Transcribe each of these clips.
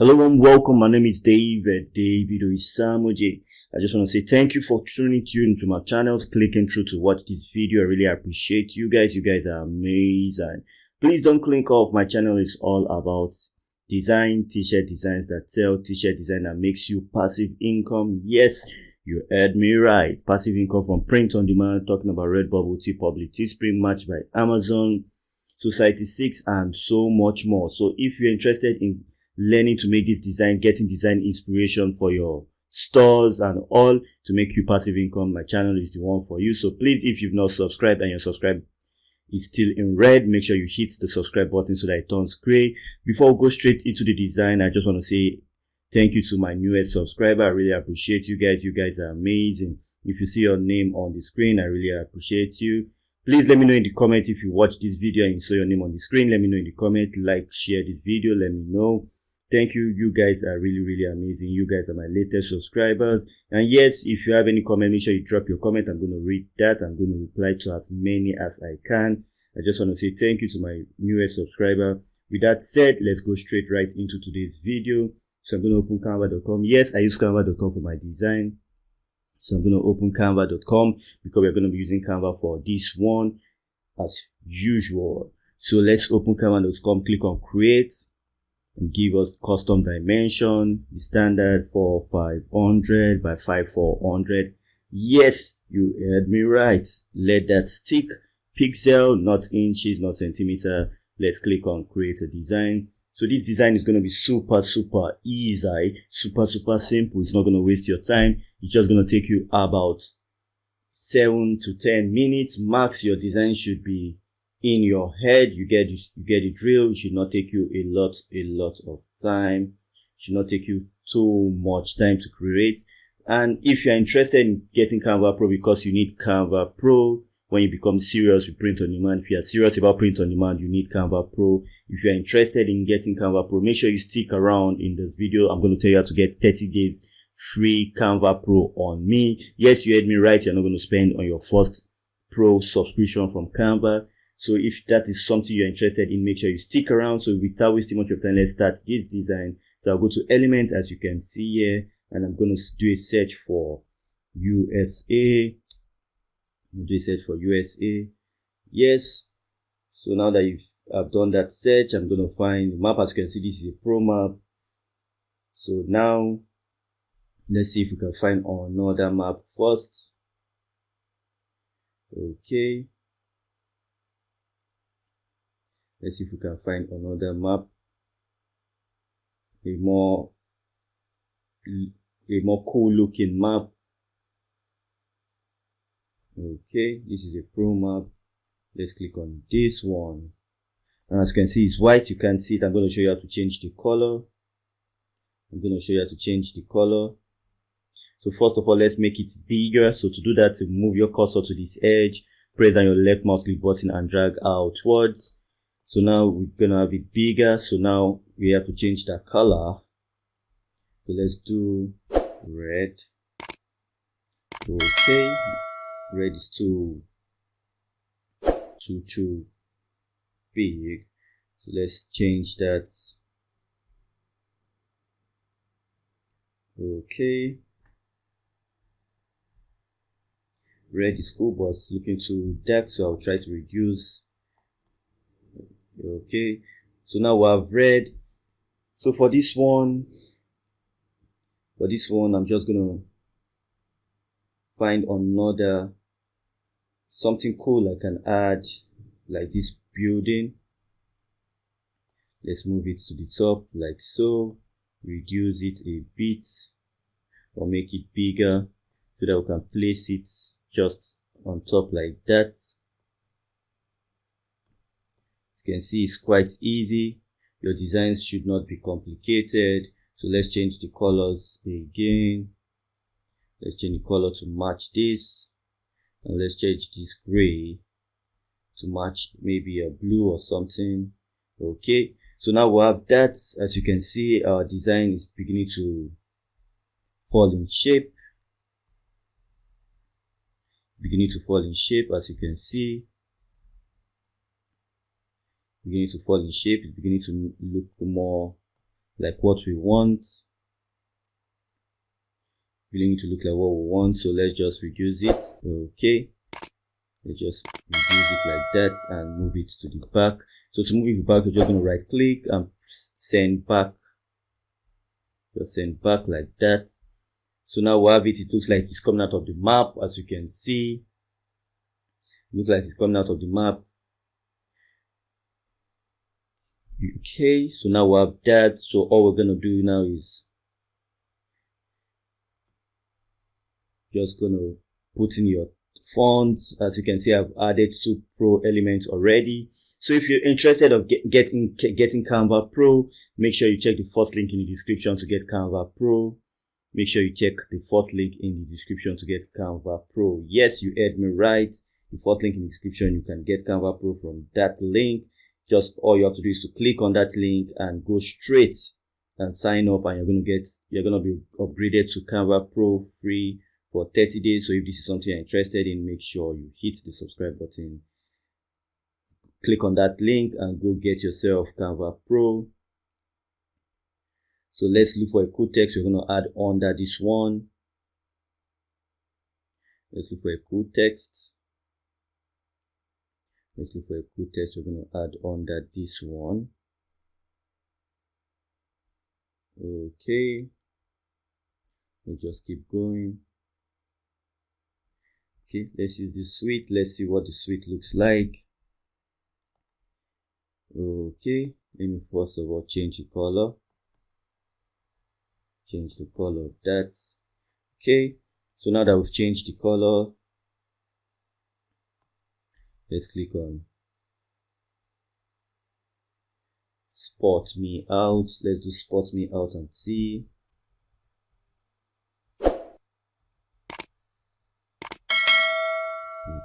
Hello and welcome. My name is David Oisamoje. I just want to say thank you for tuning into my channels, clicking through to watch this video. I really appreciate you guys. You guys are amazing. Please don't click off. My channel is all about design, t-shirt designs that sell, t-shirt design that makes you passive income. Yes, you heard me right. Passive income from print on demand, talking about Redbubble, TeePublic, Teespring, Match by Amazon, Society 6, and so much more. So if you're interested in learning to make this design, getting design inspiration for your stores and all to make you passive income, my channel is the one for you. So please, if you've not subscribed and your subscribe is still in red, make sure you hit the subscribe button so that it turns gray. Before we go straight into the design, I just want to say thank you to my newest subscriber. I really appreciate you guys. You guys are amazing. If you see your name on the screen, I really appreciate you. Please let me know in the comment if you watch this video and you saw your name on the screen. Let me know in the comment, like, share this video, let me know. Thank you. You guys are really amazing. You guys are my latest subscribers. And yes, if you have any comment, make sure you drop your comment. I'm going to read that. I'm going to reply to as many as I can. I just want to say thank you to my newest subscriber. With that said, let's go straight right into today's video. So I'm going to open canva.com. Yes, I use canva.com for my design. So I'm going to open canva.com because we're going to be using Canva for this one as usual. So let's open canva.com, click on create, and give us custom dimension, the standard 4500 by 5400. Yes, you heard me right. Let that stick. Pixel, not inches, not centimeter. Let's click on create a design. So this design is going to be super easy, super simple. It's not going to waste your time. It's just going to take you about 7 to 10 minutes max. Your design should be in your head. You get the drill. It should not take you a lot of time. It should not take you too much time to create. And if you're interested in getting Canva Pro, because you need Canva Pro when you become serious with print on demand. If you are serious about print on demand, you need Canva Pro. If you're interested in getting Canva Pro, make sure you stick around in this video. I'm going to tell you how to get 30 days free Canva Pro on me. Yes, you heard me right. You're not going to spend on your first Pro subscription from Canva. So if that is something you're interested in, make sure you stick around. So without wasting much of time, let's start this design. So I'll go to element, as you can see here, and I'm going to do a search for USA. Do a search for USA. Yes. So now that I've done that search, I'm going to find the map. As you can see, this is a pro map. So now let's see if we can find another map first. Okay. Let's see if we can find another map, a more cool looking map. Okay, this is a pro map. Let's click on this one. And as you can see, it's white. You can't see it. I'm going to show you how to change the color. So first of all, let's make it bigger. So to do that, move your cursor to this edge, press down your left mouse click button and drag outwards. So now we're gonna have it bigger. So now we have to change the color. So let's do red. Okay, red is too big. So let's change that. Okay, red is cool, but it's looking too dark, so I'll try to reduce. Okay, so now we have red. So for this one, I'm just gonna find another something cool I can add, like this building. Let's move it to the top like so, reduce it a bit or make it bigger so that we can place it just on top like that. You can see it's quite easy. Your designs should not be complicated. So let's change the colors again. Let's change the color to match this, and let's change this gray to match maybe a blue or something. Okay, so now we have that. As you can see, our design is beginning to fall in shape. As you can see, beginning to fall in shape. It's beginning to look more like what we want. We need to look like what we want, so let's just reduce it. Okay, let's just reduce it like that and move it to the back. So to move it back, we're just going to right click and send back. Just send back like that. So now we have it. It looks like it's coming out of the map, as you can see. It looks like it's coming out of the map. Okay, so now we have that. So all we're going to do now is just going to put in your fonts. As you can see, I've added 2 Pro elements already. So if you're interested of getting Canva Pro, make sure you check the first link in the description to get Canva Pro. Make sure you check the first link in the description to get Canva Pro. Yes, you heard me right. The first link in the description, you can get Canva Pro from that link. Just all you have to do is to click on that link and go straight and sign up, and you're gonna be upgraded to Canva Pro free for 30 days. So if this is something you're interested in, make sure you hit the subscribe button, click on that link and go get yourself Canva Pro. So let's look for a cool text we're going to add under this one. Let's look for a cool text. Let's look for a cool text we're going to add under this one. Okay. Let's just keep going. Okay, let's use the suite. Let's see what the suite looks like. Okay, let me first of all change the color. Change the color of that. Okay, so now that we've changed the color, let's click on spot me out. Let's do spot me out and see.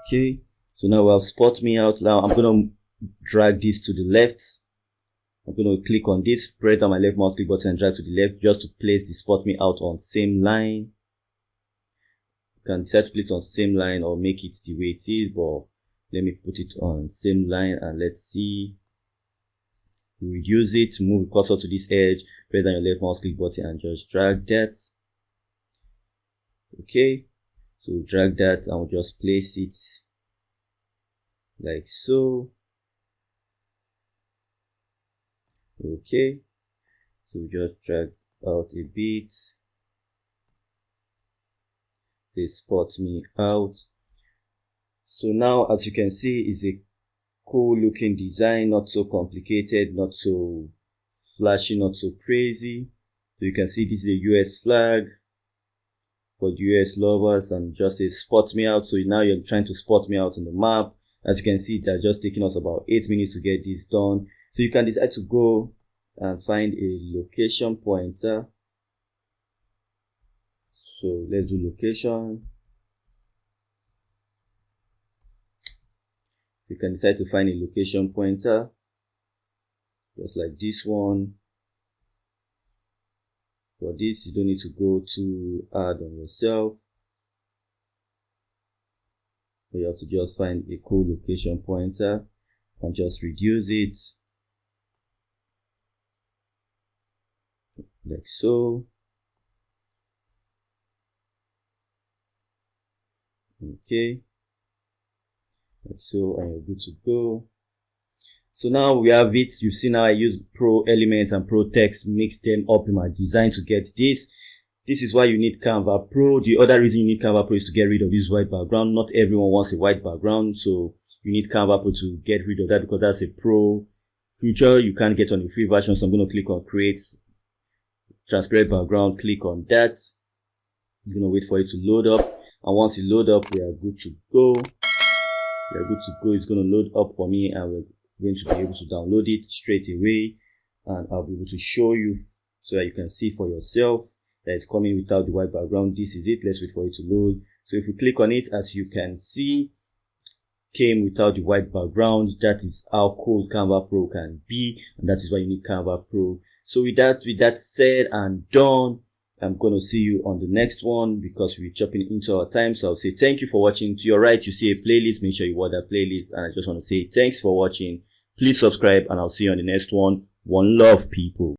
Okay, so now we have spot me out. Now I'm gonna drag this to the left. I'm going to click on this, press on my left mouse click button and drag to the left just to place the spot me out on same line. You can decide to place on same line or make it the way it is, but let me put it on same line and let's see. Reduce it, move the cursor to this edge, press on your left mouse click button and just drag that. Okay, so drag that and we'll just place it like so. Okay, so just drag out a bit. They spot me out. So now, as you can see, it's a cool looking design, not so complicated, not so flashy, not so crazy. So you can see this is a US flag for the US lovers and just a spot me out. So now you're trying to spot me out on the map. As you can see, they're just taking us about 8 minutes to get this done. So you can decide to go and find a location pointer. So let's do location. You can decide to find a location pointer, just like this one. For this, you don't need to go too hard on yourself. But you have to just find a cool location pointer and just reduce it. Like so. Okay. Like so, and you're good to go. So now we have it. You've seen how I use Pro Elements and Pro Text, mix them up in my design to get this. This is why you need Canva Pro. The other reason you need Canva Pro is to get rid of this white background. Not everyone wants a white background, so you need Canva Pro to get rid of that because that's a Pro feature you can't get on the free version. So I'm going to click on Create Transparent Background. Click on that. I'm going to wait for it to load up, and once it load up, we are good to go. We are good to go. It's going to load up for me, and we're going to be able to download it straight away, and I'll be able to show you so that you can see for yourself that it's coming without the white background. This is it. Let's wait for it to load. So if we click on it, as you can see, came without the white background. That is how cool Canva Pro can be, and that is why you need Canva Pro. So with that said and done, I'm going to see you on the next one because we're chopping into our time. So I'll say thank you for watching. To your right, you see a playlist. Make sure you watch that playlist. And I just want to say thanks for watching. Please subscribe, and I'll see you on the next one. One love, people.